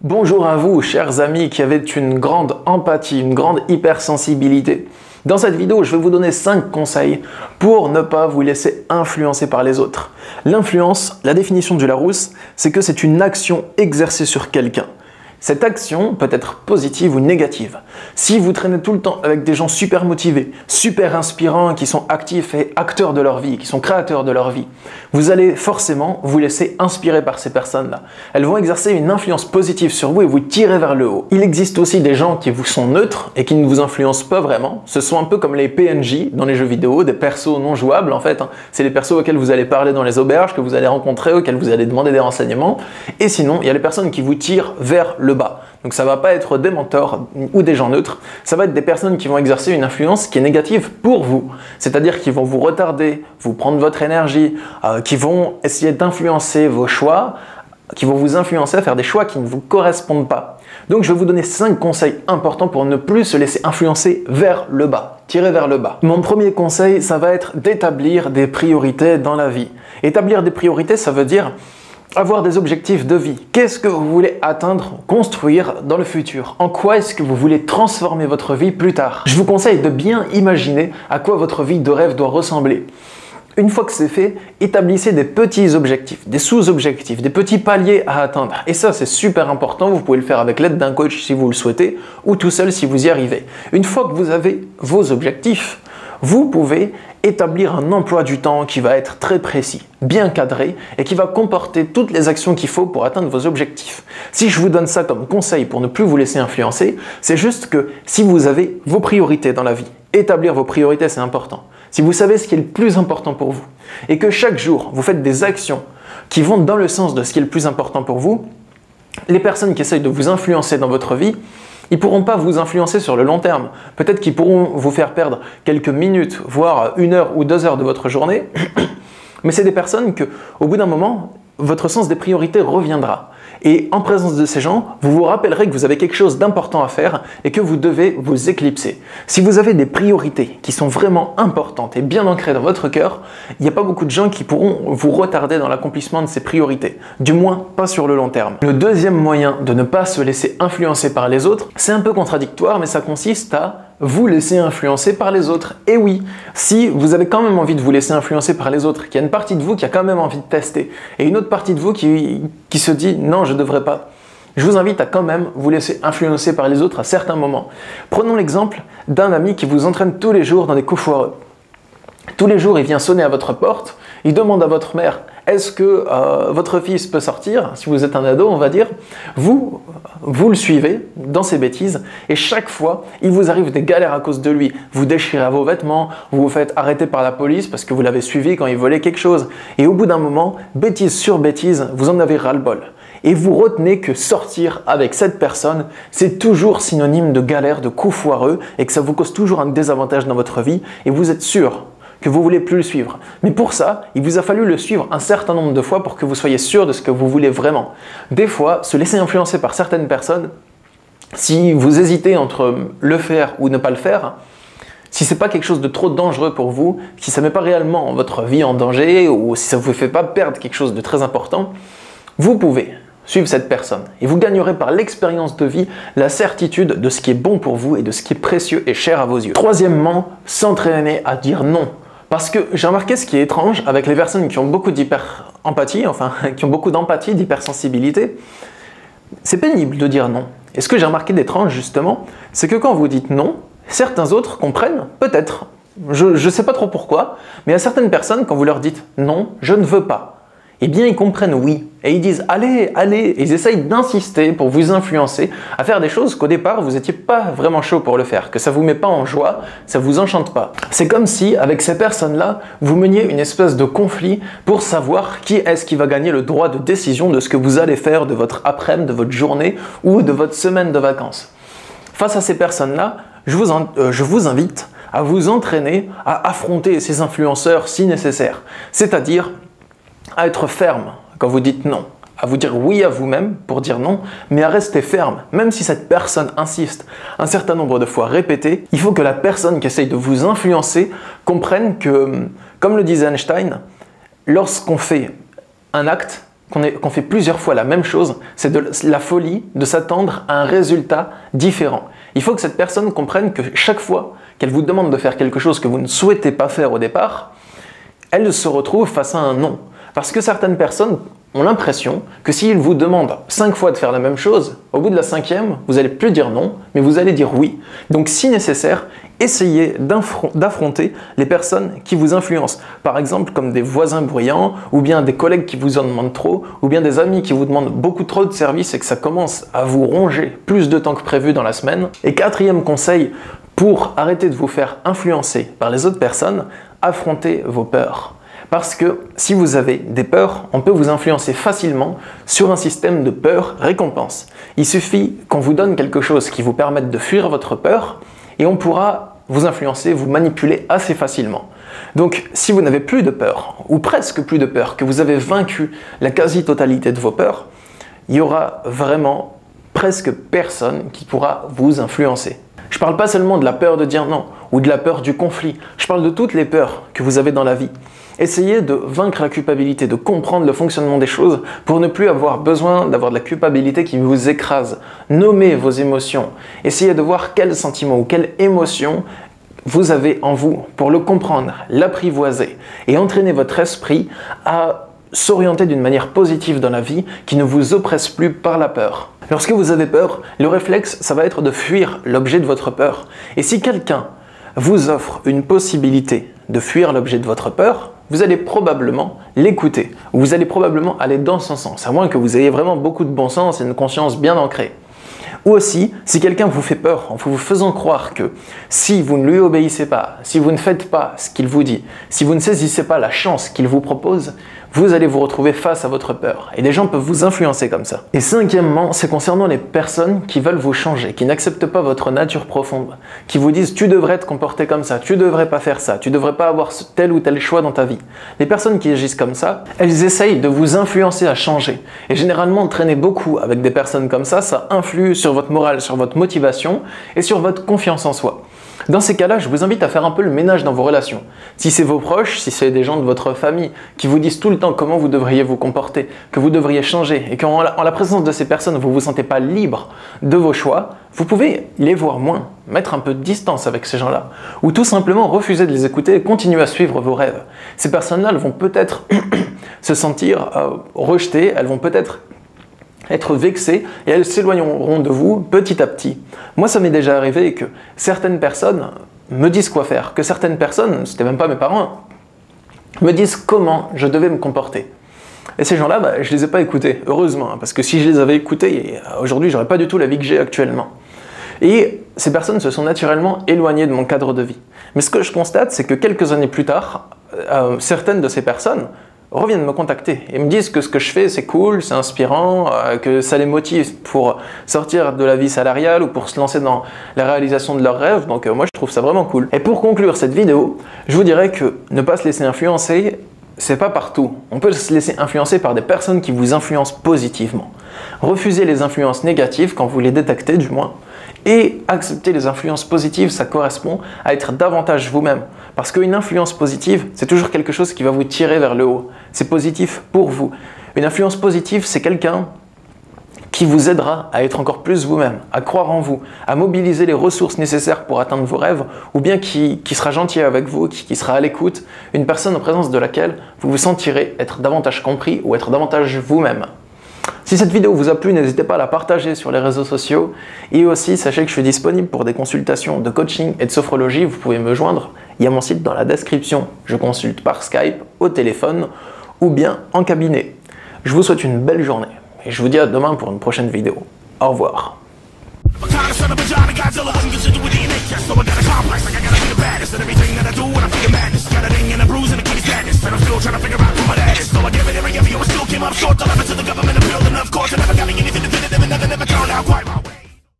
Bonjour à vous, chers amis qui avaient une grande empathie, une grande hypersensibilité. Dans cette vidéo, je vais vous donner 5 conseils pour ne pas vous laisser influencer par les autres. L'influence, la définition du Larousse, c'est que c'est une action exercée sur quelqu'un. Cette action peut être positive ou négative. Si vous traînez tout le temps avec des gens super motivés, super inspirants, qui sont actifs et acteurs de leur vie, qui sont créateurs de leur vie, vous allez forcément vous laisser inspirer par ces personnes-là. Elles vont exercer une influence positive sur vous et vous tirer vers le haut. Il existe aussi des gens qui vous sont neutres et qui ne vous influencent pas vraiment. Ce sont un peu comme les PNJ dans les jeux vidéo, des persos non jouables en fait. C'est les persos auxquels vous allez parler dans les auberges, que vous allez rencontrer, auxquels vous allez demander des renseignements. Et sinon, il y a les personnes qui vous tirent vers le bas. Donc ça va pas être des mentors ou des gens neutres, ça va être des personnes qui vont exercer une influence qui est négative pour vous. C'est-à-dire qu'ils vont vous retarder, vous prendre votre énergie, qui vont essayer d'influencer vos choix, qui vont vous influencer à faire des choix qui ne vous correspondent pas. Donc je vais vous donner 5 conseils importants pour ne plus se laisser influencer vers le bas, tirer vers le bas. Mon premier conseil, ça va être d'établir des priorités dans la vie. Établir des priorités, ça veut dire avoir des objectifs de vie. Qu'est-ce que vous voulez atteindre, construire dans le futur? En quoi est-ce que vous voulez transformer votre vie plus tard? Je vous conseille de bien imaginer à quoi votre vie de rêve doit ressembler. Une fois que c'est fait, établissez des petits objectifs, des sous-objectifs, des petits paliers à atteindre. Et ça, c'est super important. Vous pouvez le faire avec l'aide d'un coach si vous le souhaitez, ou tout seul si vous y arrivez. Une fois que vous avez vos objectifs, vous pouvez établir un emploi du temps qui va être très précis, bien cadré et qui va comporter toutes les actions qu'il faut pour atteindre vos objectifs. Si je vous donne ça comme conseil pour ne plus vous laisser influencer, c'est juste que si vous avez vos priorités dans la vie, établir vos priorités c'est important. Si vous savez ce qui est le plus important pour vous et que chaque jour vous faites des actions qui vont dans le sens de ce qui est le plus important pour vous, les personnes qui essayent de vous influencer dans votre vie, ils ne pourront pas vous influencer sur le long terme. Peut-être qu'ils pourront vous faire perdre quelques minutes, voire 1 heure ou 2 heures de votre journée, mais c'est des personnes que, au bout d'un moment, votre sens des priorités reviendra. Et en présence de ces gens, vous vous rappellerez que vous avez quelque chose d'important à faire et que vous devez vous éclipser. Si vous avez des priorités qui sont vraiment importantes et bien ancrées dans votre cœur, il n'y a pas beaucoup de gens qui pourront vous retarder dans l'accomplissement de ces priorités. Du moins, pas sur le long terme. Le deuxième moyen de ne pas se laisser influencer par les autres, c'est un peu contradictoire, mais ça consiste à vous laisser influencer par les autres. Et oui, si vous avez quand même envie de vous laisser influencer par les autres, qu'il y a une partie de vous qui a quand même envie de tester, et une autre partie de vous qui se dit « non, je ne devrais pas », je vous invite à quand même vous laisser influencer par les autres à certains moments. Prenons l'exemple d'un ami qui vous entraîne tous les jours dans des coups foireux. Tous les jours, il vient sonner à votre porte, il demande à votre mère « est-ce que votre fils peut sortir ?» Si vous êtes un ado, on va dire. Vous le suivez dans ses bêtises et chaque fois, il vous arrive des galères à cause de lui. Vous déchirez vos vêtements, vous vous faites arrêter par la police parce que vous l'avez suivi quand il volait quelque chose. Et au bout d'un moment, bêtise sur bêtise, vous en avez ras-le-bol. Et vous retenez que sortir avec cette personne, c'est toujours synonyme de galère, de coups foireux et que ça vous cause toujours un désavantage dans votre vie et vous êtes sûr que vous ne voulez plus le suivre. Mais pour ça, il vous a fallu le suivre un certain nombre de fois pour que vous soyez sûr de ce que vous voulez vraiment. Des fois, se laisser influencer par certaines personnes, si vous hésitez entre le faire ou ne pas le faire, si ce n'est pas quelque chose de trop dangereux pour vous, si ça ne met pas réellement votre vie en danger ou si ça ne vous fait pas perdre quelque chose de très important, vous pouvez suivre cette personne et vous gagnerez par l'expérience de vie la certitude de ce qui est bon pour vous et de ce qui est précieux et cher à vos yeux. Troisièmement, s'entraîner à dire non. Parce que j'ai remarqué ce qui est étrange avec les personnes qui ont beaucoup d'hyper-empathie, enfin qui ont beaucoup d'empathie, d'hypersensibilité, c'est pénible de dire non. Et ce que j'ai remarqué d'étrange justement, c'est que quand vous dites non, certains autres comprennent peut-être. Je ne sais pas trop pourquoi, mais à certaines personnes, quand vous leur dites non, je ne veux pas, eh bien ils comprennent oui. Et ils disent allez, allez, et ils essayent d'insister pour vous influencer à faire des choses qu'au départ vous n'étiez pas vraiment chaud pour le faire, que ça ne vous met pas en joie, ça ne vous enchante pas. C'est comme si avec ces personnes-là, vous meniez une espèce de conflit pour savoir qui est-ce qui va gagner le droit de décision de ce que vous allez faire de votre après-midi, de votre journée ou de votre semaine de vacances. Face à ces personnes-là, je vous invite à vous entraîner à affronter ces influenceurs si nécessaire, c'est-à-dire à être ferme quand vous dites non, à vous dire oui à vous-même pour dire non, mais à rester ferme. Même si cette personne insiste un certain nombre de fois répété, il faut que la personne qui essaye de vous influencer comprenne que, comme le disait Einstein, lorsqu'on fait un acte qu'on fait plusieurs fois la même chose, c'est de la folie de s'attendre à un résultat différent. Il faut que cette personne comprenne que chaque fois qu'elle vous demande de faire quelque chose que vous ne souhaitez pas faire au départ, elle se retrouve face à un non. Parce que certaines personnes ont l'impression que s'ils vous demandent 5 fois de faire la même chose, au bout de la 5e, vous n'allez plus dire non, mais vous allez dire oui. Donc si nécessaire, essayez d'affronter les personnes qui vous influencent. Par exemple, comme des voisins bruyants, ou bien des collègues qui vous en demandent trop, ou bien des amis qui vous demandent beaucoup trop de services et que ça commence à vous ronger plus de temps que prévu dans la semaine. Et 4e conseil, pour arrêter de vous faire influencer par les autres personnes, affrontez vos peurs. Parce que si vous avez des peurs, on peut vous influencer facilement sur un système de peur-récompense. Il suffit qu'on vous donne quelque chose qui vous permette de fuir votre peur et on pourra vous influencer, vous manipuler assez facilement. Donc si vous n'avez plus de peur, ou presque plus de peur, que vous avez vaincu la quasi-totalité de vos peurs, il y aura vraiment presque personne qui pourra vous influencer. Je ne parle pas seulement de la peur de dire non, ou de la peur du conflit, je parle de toutes les peurs que vous avez dans la vie. Essayez de vaincre la culpabilité, de comprendre le fonctionnement des choses pour ne plus avoir besoin d'avoir de la culpabilité qui vous écrase. Nommez vos émotions. Essayez de voir quel sentiment ou quelle émotion vous avez en vous pour le comprendre, l'apprivoiser et entraîner votre esprit à s'orienter d'une manière positive dans la vie qui ne vous oppresse plus par la peur. Lorsque vous avez peur, le réflexe, ça va être de fuir l'objet de votre peur. Et si quelqu'un vous offre une possibilité de fuir l'objet de votre peur, vous allez probablement l'écouter, ou vous allez probablement aller dans son sens, à moins que vous ayez vraiment beaucoup de bon sens et une conscience bien ancrée. Ou aussi, si quelqu'un vous fait peur en vous faisant croire que si vous ne lui obéissez pas, si vous ne faites pas ce qu'il vous dit, si vous ne saisissez pas la chance qu'il vous propose, vous allez vous retrouver face à votre peur. Et des gens peuvent vous influencer comme ça. Et 5e, c'est concernant les personnes qui veulent vous changer, qui n'acceptent pas votre nature profonde, qui vous disent « tu devrais te comporter comme ça, tu devrais pas faire ça, tu devrais pas avoir tel ou tel choix dans ta vie ». Les personnes qui agissent comme ça, elles essayent de vous influencer à changer. Et généralement, traîner beaucoup avec des personnes comme ça influe sur votre morale, sur votre motivation et sur votre confiance en soi. Dans ces cas-là, je vous invite à faire un peu le ménage dans vos relations. Si c'est vos proches, si c'est des gens de votre famille qui vous disent tout le temps comment vous devriez vous comporter, que vous devriez changer, et qu'en la présence de ces personnes, vous ne vous sentez pas libre de vos choix, vous pouvez les voir moins, mettre un peu de distance avec ces gens-là, ou tout simplement refuser de les écouter et continuer à suivre vos rêves. Ces personnes-là, elles vont peut-être se sentir rejetées, elles vont peut-être être vexées et elles s'éloigneront de vous petit à petit. Moi, ça m'est déjà arrivé que certaines personnes me disent quoi faire, que certaines personnes, c'était même pas mes parents, me disent comment je devais me comporter. Et ces gens-là, je les ai pas écoutés, heureusement, parce que si je les avais écoutés, aujourd'hui, j'aurais pas du tout la vie que j'ai actuellement. Et ces personnes se sont naturellement éloignées de mon cadre de vie. Mais ce que je constate, c'est que quelques années plus tard, certaines de ces personnes reviennent me contacter et me disent que ce que je fais c'est cool, c'est inspirant, que ça les motive pour sortir de la vie salariale ou pour se lancer dans la réalisation de leurs rêves, donc moi je trouve ça vraiment cool. Et pour conclure cette vidéo, je vous dirais que ne pas se laisser influencer, c'est pas partout. On peut se laisser influencer par des personnes qui vous influencent positivement. Refusez les influences négatives quand vous les détectez du moins. Et accepter les influences positives, ça correspond à être davantage vous-même. Parce qu'une influence positive, c'est toujours quelque chose qui va vous tirer vers le haut. C'est positif pour vous. Une influence positive, c'est quelqu'un qui vous aidera à être encore plus vous-même, à croire en vous, à mobiliser les ressources nécessaires pour atteindre vos rêves, ou bien qui sera gentil avec vous, qui sera à l'écoute, une personne en présence de laquelle vous vous sentirez être davantage compris ou être davantage vous-même. Si cette vidéo vous a plu, n'hésitez pas à la partager sur les réseaux sociaux. Et aussi, sachez que je suis disponible pour des consultations de coaching et de sophrologie. Vous pouvez me joindre. Il y a mon site dans la description. Je consulte par Skype, au téléphone ou bien en cabinet. Je vous souhaite une belle journée et je vous dis à demain pour une prochaine vidéo. Au revoir.